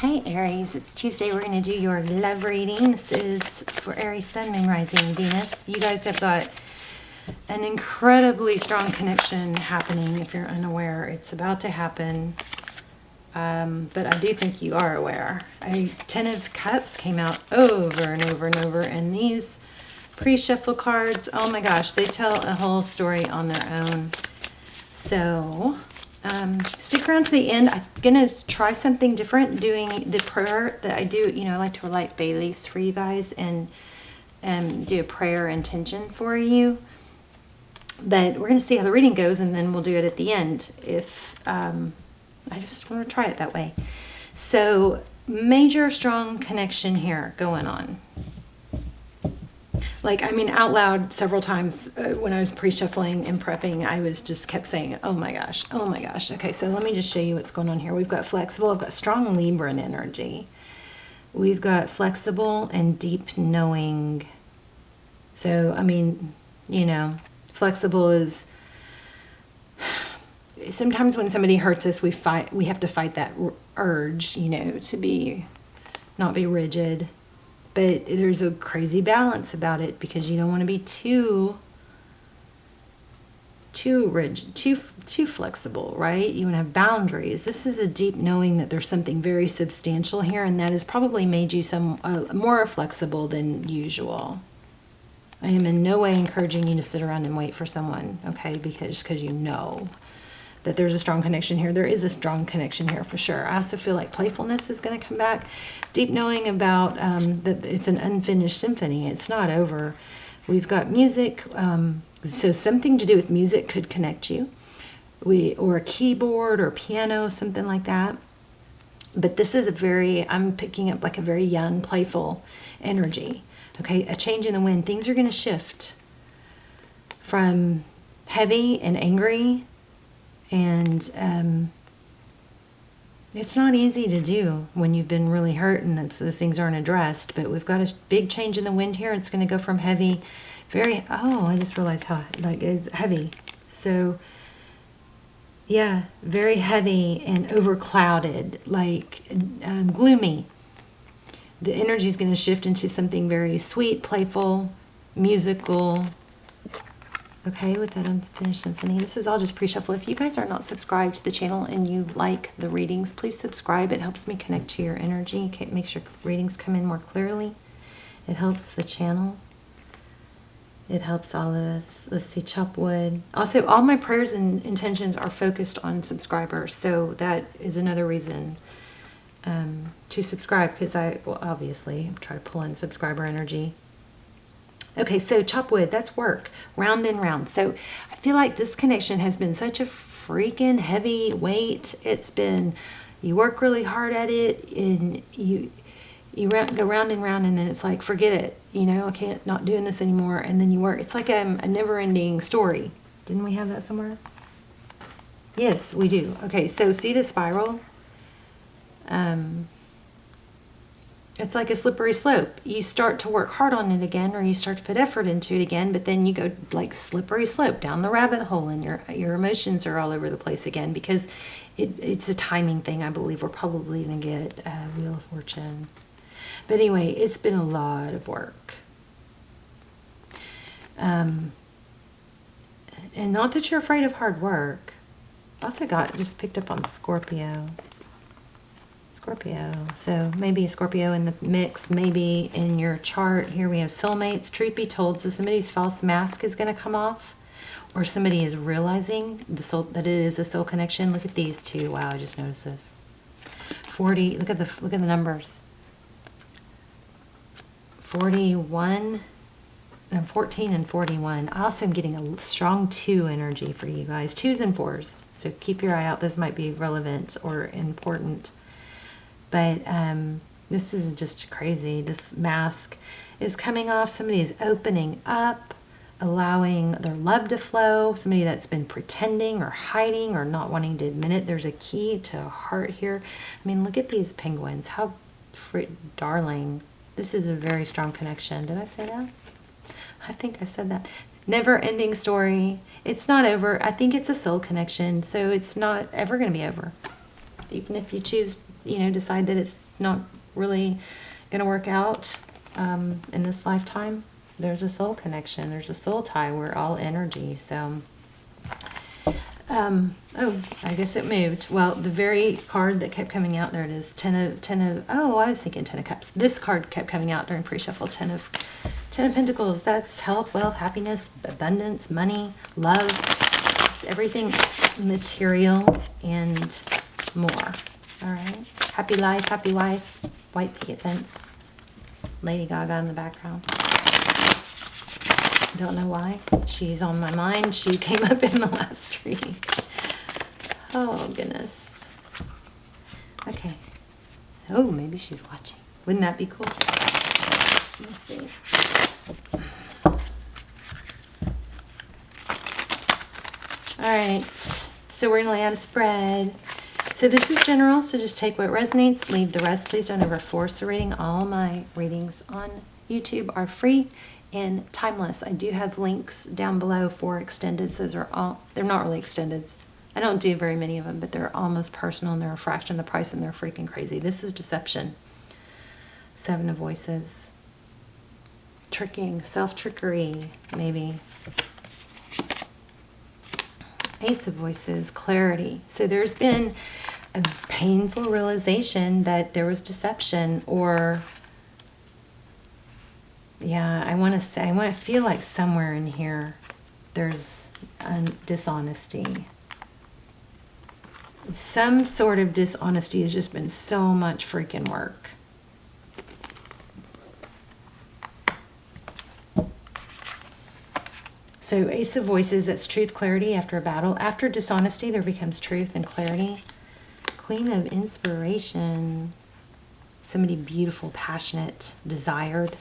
Hi Aries, it's Tuesday. We're going to do your love reading. This is for Aries, Sun, Moon, Rising, Venus. You guys have got an incredibly strong connection happening. If you're unaware, it's about to happen. But I do think you are aware. Ten of Cups came out over and over and over. And these pre-shuffle cards, oh my gosh, they tell a whole story on their own. So stick around to the end. I'm gonna try something different doing the prayer that I do. You know, I like to light bay leaves for you guys and do a prayer intention for you. But we're gonna see how the reading goes, and then we'll do it at the end. If I just want to try it that way. So major strong connection here going on. Like, I mean, out loud several times when I was pre-shuffling and prepping, I was just kept saying, oh my gosh, oh my gosh. Okay, so let me just show you what's going on here. We've got flexible, I've got strong Libran energy. We've got flexible and deep knowing. So, I mean, you know, flexible is, sometimes when somebody hurts us, we have to fight that urge, you know, to not be rigid. But there's a crazy balance about it because you don't want to be too rigid, too flexible, right? You want to have boundaries. This is a deep knowing that there's something very substantial here, and that has probably made you more flexible than usual. I am in no way encouraging you to sit around and wait for someone, okay? Because you know that there's a strong connection here. There is a strong connection here for sure. I also feel like playfulness is going to come back. Deep knowing about that it's an unfinished symphony. It's not over. We've got music. So something to do with music could connect you. Or a keyboard or piano, something like that. But this is I'm picking up like a very young, playful energy. Okay, a change in the wind. Things are going to shift from heavy and angry. And it's not easy to do when you've been really hurt and those things aren't addressed. But we've got a big change in the wind here. It's going to go from heavy, I just realized how, it's heavy. So, yeah, very heavy and overclouded, like gloomy. The energy is going to shift into something very sweet, playful, musical. Okay, with that unfinished symphony. This is all just pre-shuffle. If you guys are not subscribed to the channel and you like the readings, please subscribe. It helps me connect to your energy. It makes your readings come in more clearly. It helps the channel. It helps all of us. Let's see, chop wood. Also, all my prayers and intentions are focused on subscribers. So that is another reason to subscribe, because I will obviously try to pull in subscriber energy. Okay, so chop wood, that's work, round and round. So I feel like this connection has been such a freaking heavy weight. It's been, you work really hard at it, and you go round and round, and then it's like, forget it. You know, I can't, not doing this anymore. And then you work. It's like a never-ending story. Didn't we have that somewhere? Yes, we do. Okay, so see the spiral? It's like a slippery slope. You start to work hard on it again, or you start to put effort into it again, but then you go like slippery slope down the rabbit hole, and your emotions are all over the place again, because it's a timing thing. I believe we're probably going to get Wheel of Fortune. But anyway, it's been a lot of work. And not that you're afraid of hard work. Also just picked up on Scorpio. So maybe a Scorpio in the mix, maybe in your chart. Here we have soulmates. Truth be told, so somebody's false mask is going to come off, or somebody is realizing that it is a soul connection. Look at these two. Wow, I just noticed this. 40. Look at the numbers. 41 and 14 and 41. I also am getting a strong 2 energy for you guys. 2s and 4s. So keep your eye out. This might be relevant or important. But this is just crazy. This mask is coming off. Somebody is opening up, allowing their love to flow. Somebody that's been pretending or hiding or not wanting to admit it. There's a key to a heart here. I mean, look at these penguins. How darling. This is a very strong connection. Did I say that? I think I said that. Never-ending story. It's not over. I think it's a soul connection, so it's not ever going to be over. even if you choose, you know, decide that it's not really going to work out in this lifetime, there's a soul connection. There's a soul tie. We're all energy. So, oh, I guess it moved. Well, the very card that kept coming out, there it is, oh, I was thinking 10 of Cups. This card kept coming out during pre-shuffle, 10 of Pentacles. That's health, wealth, happiness, abundance, money, love. It's everything material and more. All right. Happy life, happy wife, white picket fence, Lady Gaga in the background. Don't know why. She's on my mind. She came up in the last reading. Oh, goodness. Okay. Oh, maybe she's watching. Wouldn't that be cool? Let's see. All right. So we're going to lay out a spread. So this is general, so just take what resonates, leave the rest. Please don't ever force the reading. All my readings on YouTube are free and timeless. I do have links down below for extendeds. Those are all, they're not really extendeds. I don't do very many of them, but they're almost personal and they're a fraction of the price and they're freaking crazy. This is deception. 7 of Voices. Tricking, self-trickery, maybe. Ace of Voices, clarity. So there's been a painful realization that there was deception, or yeah, I want to feel like somewhere in here there's dishonesty. Some sort of dishonesty has just been so much freaking work. So Ace of Voices, that's truth, clarity after a battle. After dishonesty, there becomes truth and clarity. Queen of Inspiration. Somebody beautiful, passionate, desired.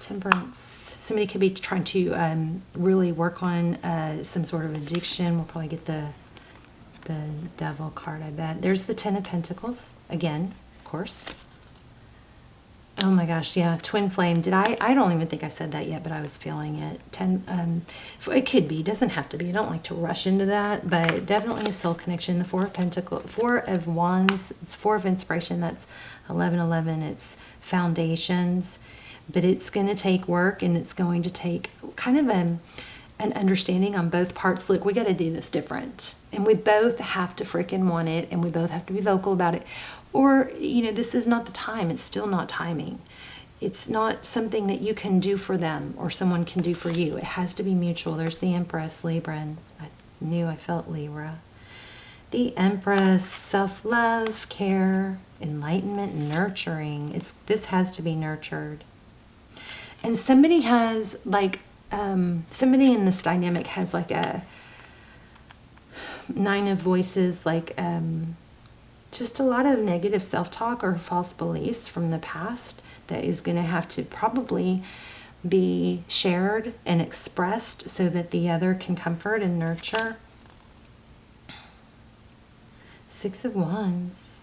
Temperance. Somebody could be trying to really work on some sort of addiction. We'll probably get the Devil card, I bet. There's the 10 of Pentacles. Again, of course. Oh my gosh, yeah, twin flame. Did I don't even think I said that yet, but I was feeling it. 10, it could be, doesn't have to be. I don't like to rush into that, but definitely a soul connection. The 4 of Pentacles, 4 of Wands, it's 4 of Inspiration. That's 1111. It's foundations, but it's going to take work, and it's going to take kind of an understanding on both parts. Look, we got to do this different, and we both have to freaking want it, and we both have to be vocal about it. Or, you know, this is not the time. It's still not timing. It's not something that you can do for them or someone can do for you. It has to be mutual. There's the Empress, Libra, and I knew I felt Libra. The Empress, self-love, care, enlightenment, nurturing. This has to be nurtured. And somebody has, like, somebody in this dynamic has, like, a 9 of Voices, like, just a lot of negative self-talk or false beliefs from the past that is going to have to probably be shared and expressed so that the other can comfort and nurture. 6 of Wands.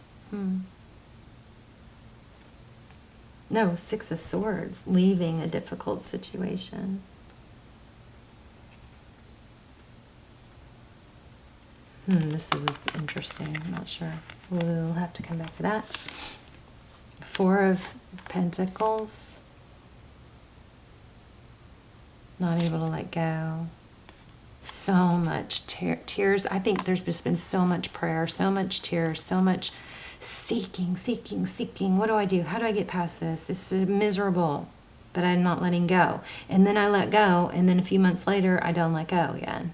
No, 6 of Swords. Leaving a difficult situation. This is interesting. I'm not sure. We'll have to come back to that. 4 of Pentacles. Not able to let go. So much tears. I think there's just been so much prayer, so much tears, so much seeking. What do I do? How do I get past this? This is miserable, but I'm not letting go. And then I let go, and then a few months later, I don't let go again.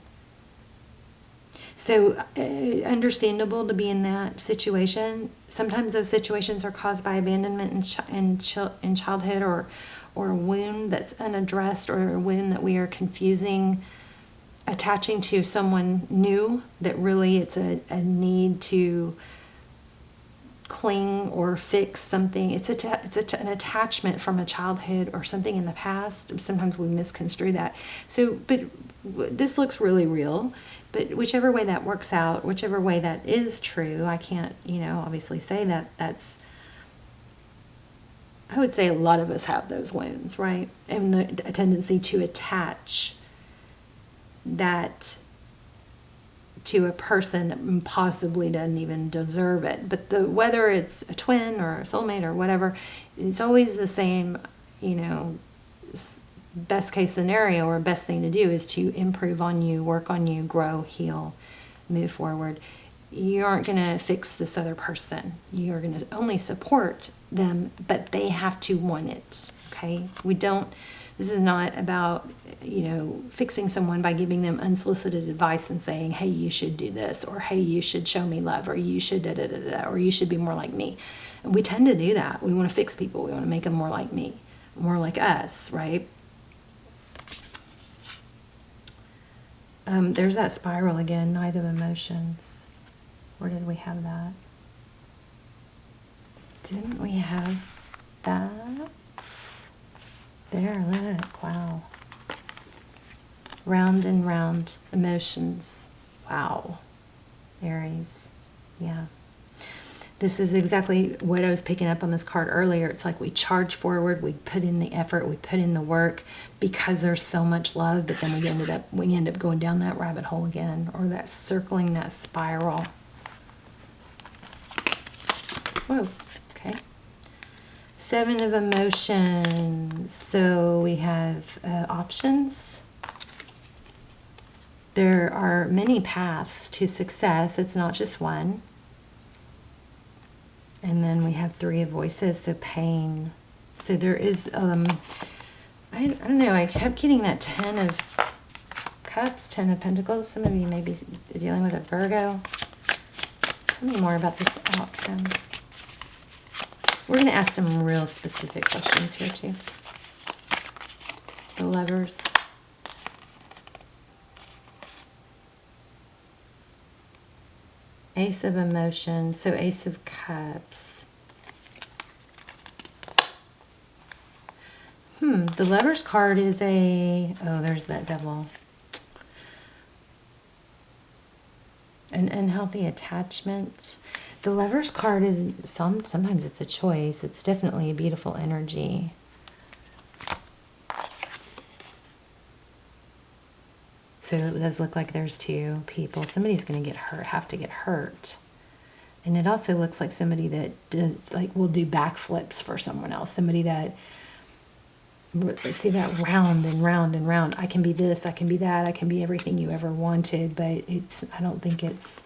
So understandable to be in that situation. Sometimes those situations are caused by abandonment in childhood, or a wound that's unaddressed, or a wound that we are confusing, attaching to someone new, that really it's a need to cling or fix something. It's an attachment from a childhood or something in the past. Sometimes we misconstrue that. So, but this looks really real. But whichever way that works out, whichever way that is true, I can't, you know, obviously say that that's, I would say a lot of us have those wounds, right? And a tendency to attach that to a person that possibly doesn't even deserve it. But whether it's a twin or a soulmate or whatever, it's always the same, you know, best case scenario or best thing to do is to improve on you, work on you, grow, heal, move forward. You aren't going to fix this other person. You're going to only support them, but they have to want it. Okay? This is not about, you know, fixing someone by giving them unsolicited advice and saying, hey, you should do this, or hey, you should show me love, or you should da da da da, or you should be more like me. And we tend to do that. We want to fix people. We want to make them more like me, more like us, right? There's that spiral again, Knight of Emotions. Where did we have that? Didn't we have that? There, look, wow. Round and round emotions. Wow. Aries. Yeah. This is exactly what I was picking up on this card earlier. It's like we charge forward, we put in the effort, we put in the work because there's so much love, but then we end up going down that rabbit hole again, or that circling, that spiral. Whoa, okay. Seven of Emotions. So we have options. There are many paths to success. It's not just one. And then we have Three of Voices, so pain. So there is, I don't know, I kept getting that 10 of Cups, 10 of Pentacles. Some of you may be dealing with a Virgo. Tell me more about this outcome. We're going to ask some real specific questions here too. The Lovers. Ace of Emotions, so Ace of Cups. The Lovers card is oh, there's that Devil. An unhealthy attachment. The Lovers card is, sometimes it's a choice. It's definitely a beautiful energy. So it does look like there's two people. Somebody's going to get hurt, have to get hurt. And it also looks like somebody that does, like, will do backflips for someone else. Somebody that, see that round and round and round. I can be this, I can be that, I can be everything you ever wanted, but I don't think it's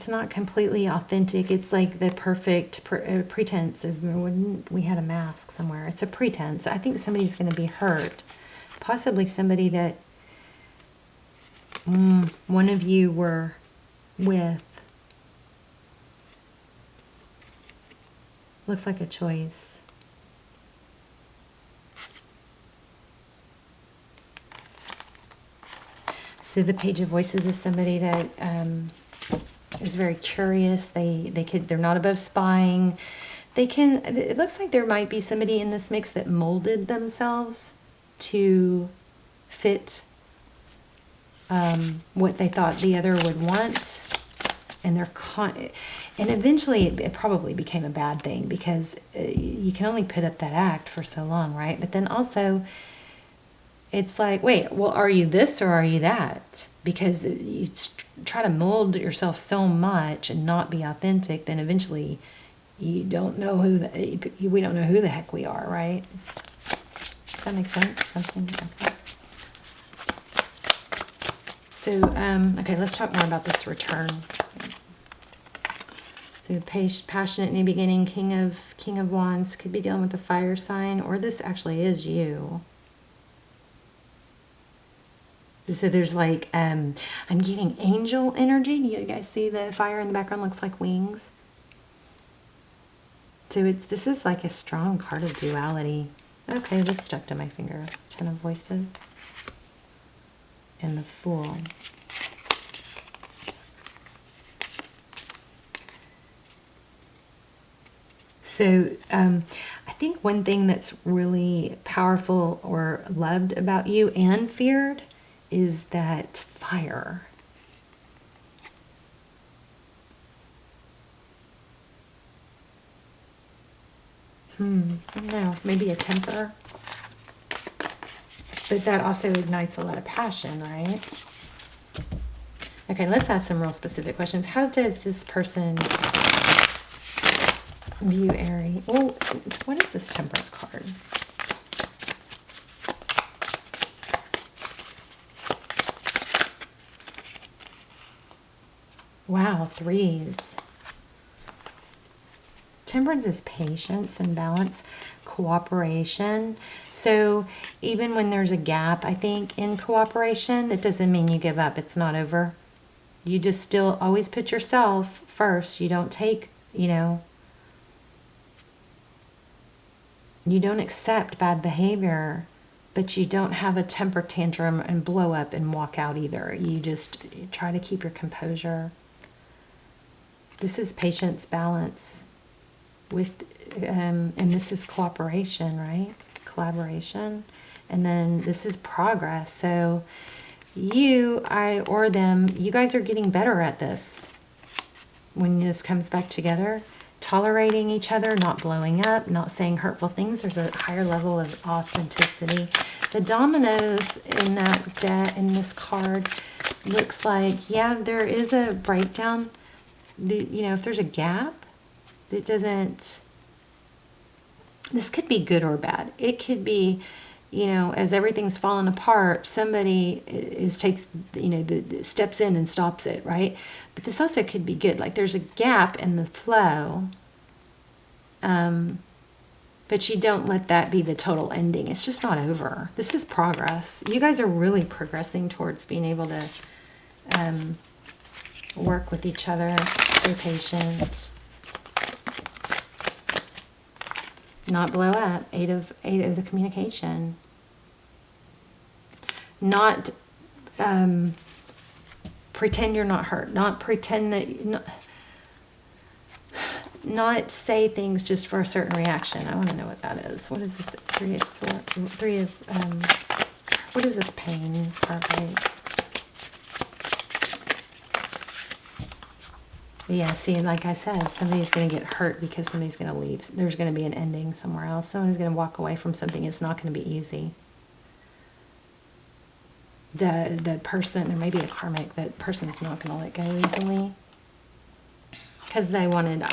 not completely authentic. It's like the perfect pretense of when we had a mask somewhere. It's a pretense. I think somebody's going to be hurt. Possibly somebody that one of you were with. Looks like a choice. So the Page of Voices is somebody that is very curious. They're not above spying. It looks like there might be somebody in this mix that molded themselves to fit what they thought the other would want, and and eventually it probably became a bad thing, because you can only put up that act for so long, right? But then also it's like, wait, well, are you this or are you that? Because you try to mold yourself so much and not be authentic, then eventually you don't know we don't know who the heck we are, right? Does that make sense? Something like that. So, okay, let's talk more about this return. So, passionate new beginning, King of Wands, could be dealing with a fire sign, or this actually is you. So there's like, I'm getting angel energy. You guys see the fire in the background looks like wings. So this is like a strong card of duality. Okay, this stuck to my finger. 10 of Voices. And the Fool. So I think one thing that's really powerful or loved about you and feared is that fire. I don't know, maybe a temper. But that also ignites a lot of passion, right? Okay, let's ask some real specific questions. How does this person view Aries? Oh, what is this Temperance card? Wow, threes. Temperance is patience and balance, cooperation. So even when there's a gap, I think, in cooperation, it doesn't mean you give up. It's not over. You just still always put yourself first. You don't take, you know, you don't accept bad behavior, but you don't have a temper tantrum and blow up and walk out either. You just try to keep your composure. This is patience, balance, with, and this is cooperation, right? Collaboration. And then this is progress. So you, I, or them, you guys are getting better at this. When this comes back together, tolerating each other, not blowing up, not saying hurtful things. There's a higher level of authenticity. The dominoes in that deck, in this card, looks like, yeah, there is a breakdown. You know, if there's a gap, it doesn't, this could be good or bad. It could be, you know, as everything's falling apart, somebody takes, you know, steps in and stops it, right? But this also could be good. Like there's a gap in the flow, but you don't let that be the total ending. It's just not over. This is progress. You guys are really progressing towards being able to work with each other, stay patient, not blow up. Eight of the communication. Not pretend you're not hurt. Not pretend that not say things just for a certain reaction. I want to know what that is. What is this? Three of Swords. What is this pain card? Yeah, see, like I said, somebody's going to get hurt because somebody's going to leave. There's going to be an ending somewhere else. Someone's going to walk away from something. It's not going to be easy. The person, or maybe a karmic, that person's not going to let go easily. Because they wanted,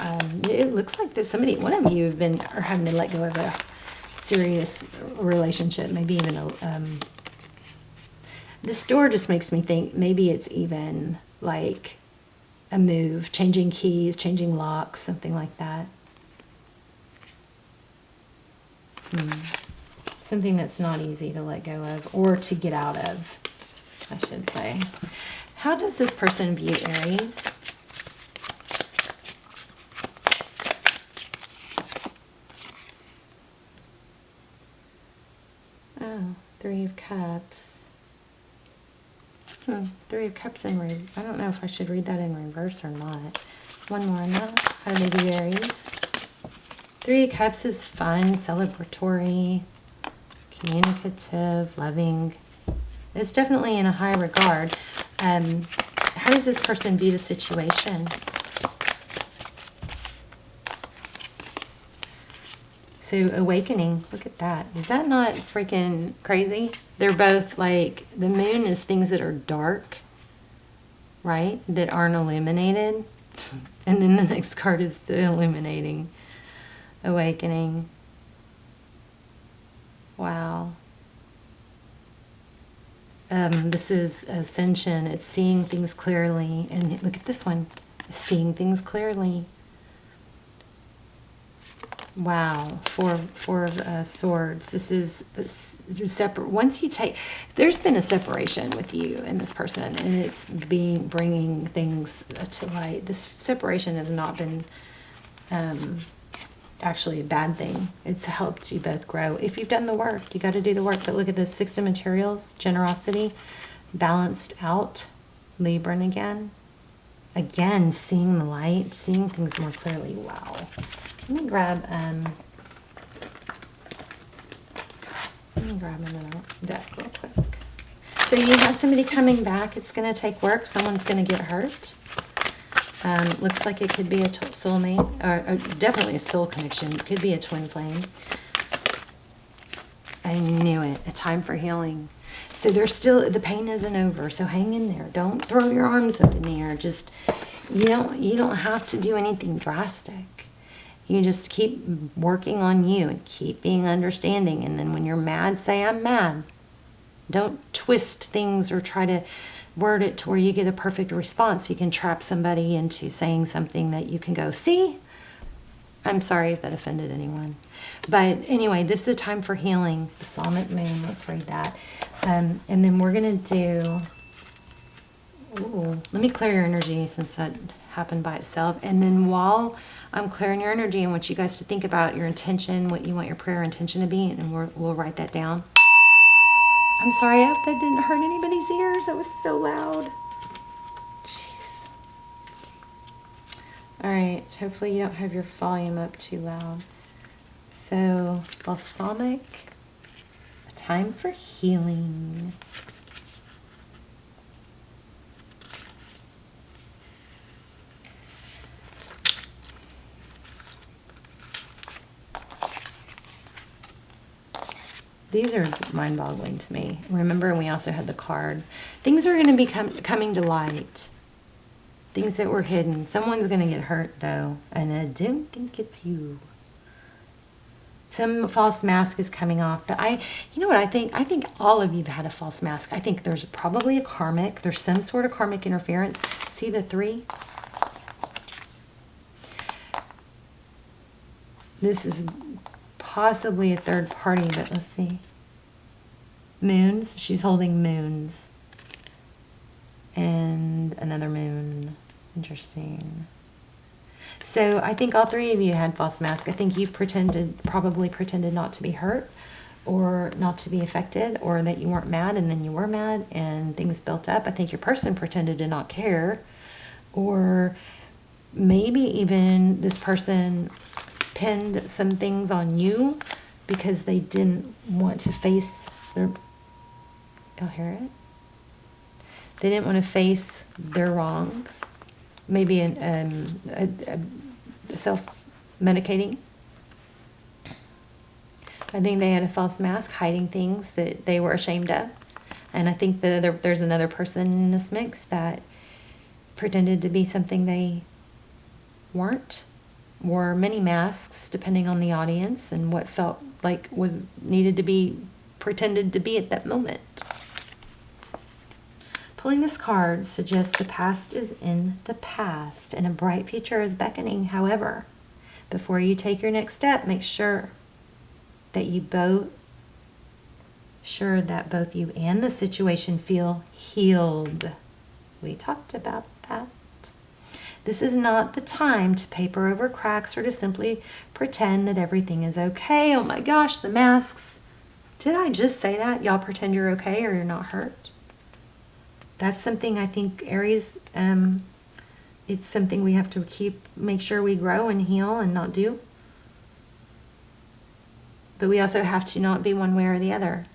it looks like that somebody, one of you are having to let go of a serious relationship. Maybe even this door just makes me think maybe it's even like a move, changing keys, changing locks, something like that. Something that's not easy to let go of, or to get out of, I should say. How does this person view Aries? Oh, Three of Cups. Three of Cups in reverse. I don't know if I should read that in reverse or not. One more on that. How do they view Aries? Three of Cups is fun, celebratory, communicative, loving. It's definitely in a high regard. How does this person view the situation? So awakening, look at that. Is that not freaking crazy? They're both like, the moon is things that are dark, right? That aren't illuminated. And then the next card is the illuminating, awakening. Wow. This is ascension. It's seeing things clearly. And look at this one, seeing things clearly. Wow, four of swords. This is separate. Once you take, there's been a separation with you and this person, and it's bringing things to light. This separation has not been actually a bad thing. It's helped you both grow. If you've done the work, you got to do the work. But look at this, Six of Materials, generosity, balanced out, Libran again. Again, seeing the light, seeing things more clearly. Wow. Let me grab another deck real quick. So you have somebody coming back. It's going to take work. Someone's going to get hurt. Looks like it could be a soulmate, or definitely a soul connection. It could be a twin flame. I knew it. A time for healing. So there's still, the pain isn't over. So hang in there. Don't throw your arms up in the air. Just, you don't have to do anything drastic. You just keep working on you and keep being understanding. And then when you're mad, say, I'm mad. Don't twist things or try to word it to where you get a perfect response. You can trap somebody into saying something that you can go, see? I'm sorry if that offended anyone. But anyway, this is a time for healing. The Soulmate Moon, let's read that. And then we're going to do, ooh, let me clear your energy since that happened by itself. And then while I'm clearing your energy, I want you guys to think about your intention, what you want your prayer intention to be, and we'll write that down. I'm sorry, I hope that didn't hurt anybody's ears. That was so loud. Jeez. All right, hopefully you don't have your volume up too loud. So, balsamic, a time for healing. These are mind-boggling to me. Remember, we also had the card. Things are going to be coming to light. Things that were hidden. Someone's going to get hurt, though, and I don't think it's you. Some false mask is coming off, but you know what I think? I think all of you have had a false mask. I think there's probably a karmic. There's some sort of karmic interference. See the 3? This is possibly a third party, but let's see. Moons. She's holding moons. And another moon. Interesting. So I think all 3 of you had false masks. I think you've probably pretended not to be hurt or not to be affected, or that you weren't mad and then you were mad and things built up. I think your person pretended to not care, or maybe even this person pinned some things on you because they didn't want to face their, you'll hear it? They didn't want to face their wrongs. Maybe self-medicating. I think they had a false mask, hiding things that they were ashamed of. And I think there's another person in this mix that pretended to be something they weren't. Wore many masks depending on the audience and what felt like was needed to be pretended to be at that moment. Pulling this card suggests the past is in the past and a bright future is beckoning. However, before you take your next step, make sure that both you and the situation feel healed. We talked about that. This is not the time to paper over cracks or to simply pretend that everything is okay. Oh my gosh, the masks. Did I just say that? Y'all pretend you're okay or you're not hurt? That's something I think Aries, it's something we have to make sure we grow and heal and not do. But we also have to not be one way or the other.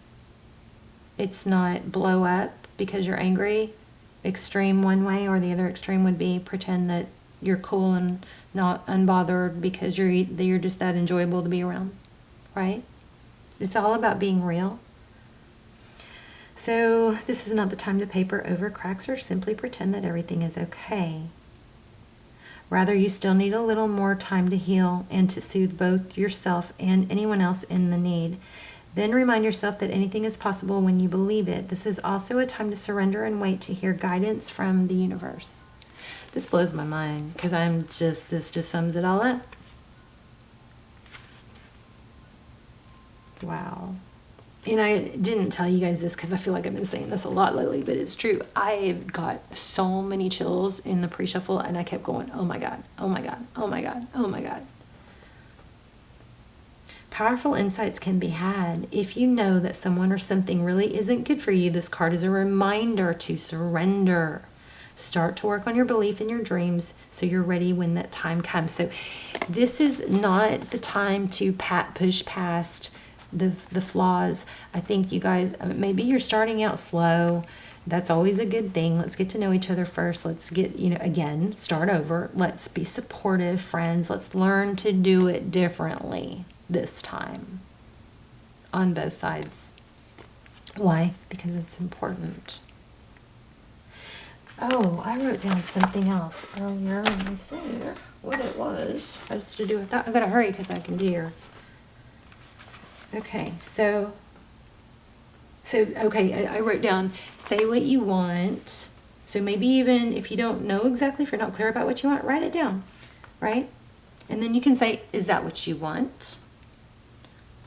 It's not blow up because you're angry, extreme one way, or the other extreme would be pretend that you're cool and not unbothered because you're just that enjoyable to be around, right? It's all about being real. So this is not the time to paper over cracks or simply pretend that everything is okay. Rather, you still need a little more time to heal and to soothe both yourself and anyone else in the need. Then remind yourself that anything is possible when you believe it. This is also a time to surrender and wait to hear guidance from the universe. This blows my mind because this just sums it all up. Wow. And I didn't tell you guys this because I feel like I've been saying this a lot lately, but it's true. I've got so many chills in the pre-shuffle and I kept going, oh my God, oh my God, oh my God, oh my God. Powerful insights can be had if you know that someone or something really isn't good for you. This card is a reminder to surrender. Start to work on your belief in your dreams so you're ready when that time comes. So this is not the time to push past the flaws. I think you guys, maybe you're starting out slow. That's always a good thing. Let's get to know each other first. Let's get, again, start over. Let's be supportive friends. Let's learn to do it differently this time on both sides. Why? Because it's important. Oh, I wrote down something else earlier. Let me see what it was. Has to do with that. I've got to hurry because I can deer. Okay, so okay, I wrote down, say what you want. So maybe even if you don't know exactly, if you're not clear about what you want, write it down, right? And then you can say, is that what you want?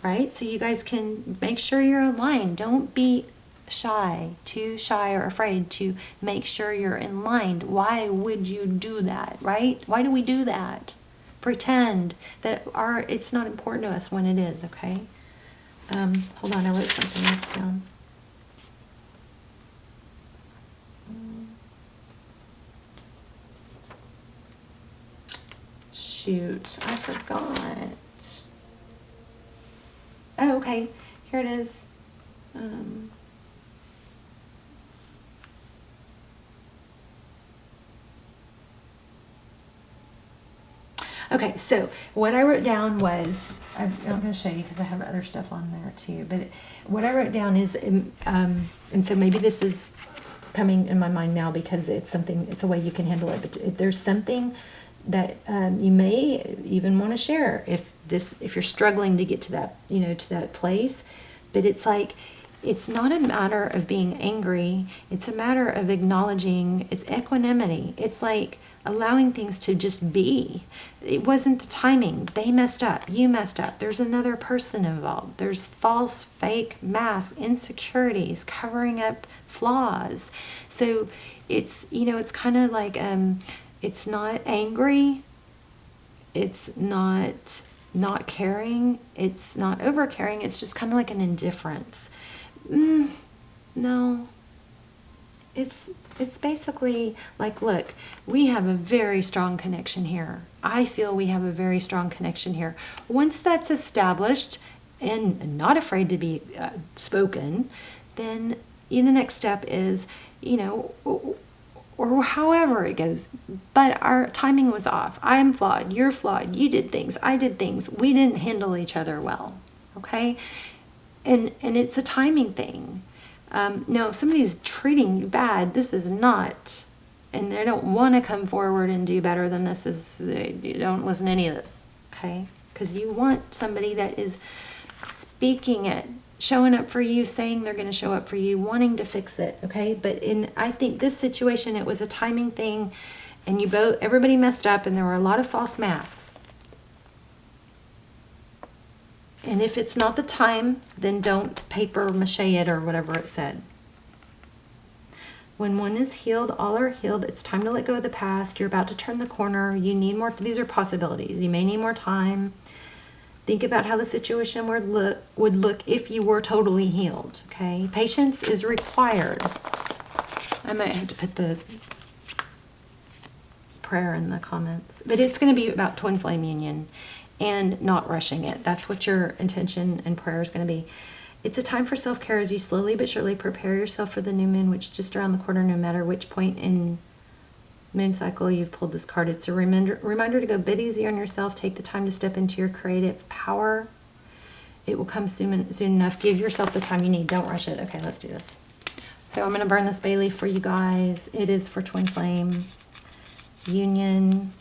Right? So you guys can make sure you're aligned. Don't be too shy or afraid to make sure you're in line. Why would you do that, right? Why do we do that? Pretend that it's not important to us when it is, okay? Hold on, I wrote something else down. Shoot, I forgot. Oh, okay, here it is. Okay, so what I wrote down was, I'm not going to show you because I have other stuff on there too, but what I wrote down is, and so maybe this is coming in my mind now because it's a way you can handle it, but if there's something that you may even want to share if you're struggling to get to that, to that place, but it's like, it's not a matter of being angry, it's a matter of acknowledging, it's equanimity. It's like allowing things to just be. It wasn't the timing. They messed up. You messed up. There's another person involved. There's false, fake masks, insecurities, covering up flaws. So it's, it's kind of like, it's not angry. It's not caring. It's not over caring. It's just kind of like an indifference. No. It's basically like, look, we have a very strong connection here. I feel we have a very strong connection here. Once that's established and not afraid to be spoken, then the next step is, or however it goes. But our timing was off. I'm flawed. You're flawed. You did things. I did things. We didn't handle each other well. Okay? And it's a timing thing. Now, if somebody's treating you bad, this is not, and they don't want to come forward and do better than this, you don't listen to any of this, okay? Because you want somebody that is speaking it, showing up for you, saying they're going to show up for you, wanting to fix it, okay? But I think this situation, it was a timing thing, and everybody messed up, and there were a lot of false masks. And if it's not the time, then don't paper mache it or whatever it said. When one is healed, all are healed. It's time to let go of the past. You're about to turn the corner. You need more. These are possibilities. You may need more time. Think about how the situation would look if you were totally healed. Okay? Patience is required. I might have to put the prayer in the comments. But it's going to be about twin flame union. And not rushing it. That's what your intention and prayer is going to be. It's a time for self-care as you slowly but surely prepare yourself for the new moon, which is just around the corner, no matter which point in moon cycle you've pulled this card. It's a reminder to go a bit easy on yourself. Take the time to step into your creative power. It will come soon enough. Give yourself the time you need. Don't rush it. Okay, let's do this. So I'm going to burn this bay leaf for you guys. It is for twin flame union.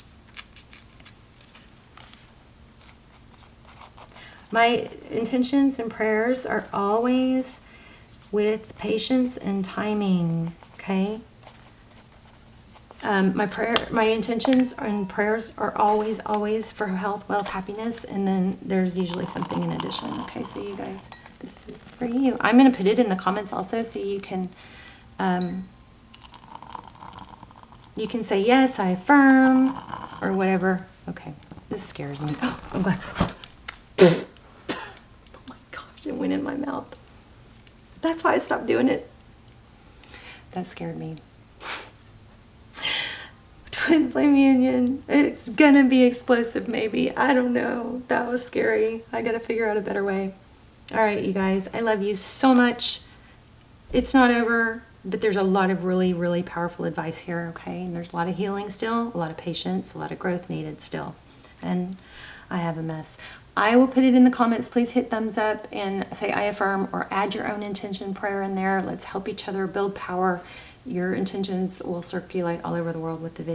My intentions and prayers are always with patience and timing, okay? My intentions and prayers are always for health, wealth, happiness, and then there's usually something in addition, okay? So you guys, this is for you. I'm going to put it in the comments also so you can say, yes, I affirm, or whatever. Okay, this scares me. Oh, I'm glad. It went in my mouth. That's why I stopped doing it. That scared me. Twin flame union. It's gonna be explosive maybe. I don't know. That was scary. I gotta figure out a better way. All right, you guys. I love you so much. It's not over, but there's a lot of really, really powerful advice here, okay? And there's a lot of healing still, a lot of patience, a lot of growth needed still. And I have a mess. I will put it in the comments. Please hit thumbs up and say I affirm, or add your own intention prayer in there. Let's help each other build power. Your intentions will circulate all over the world with the video.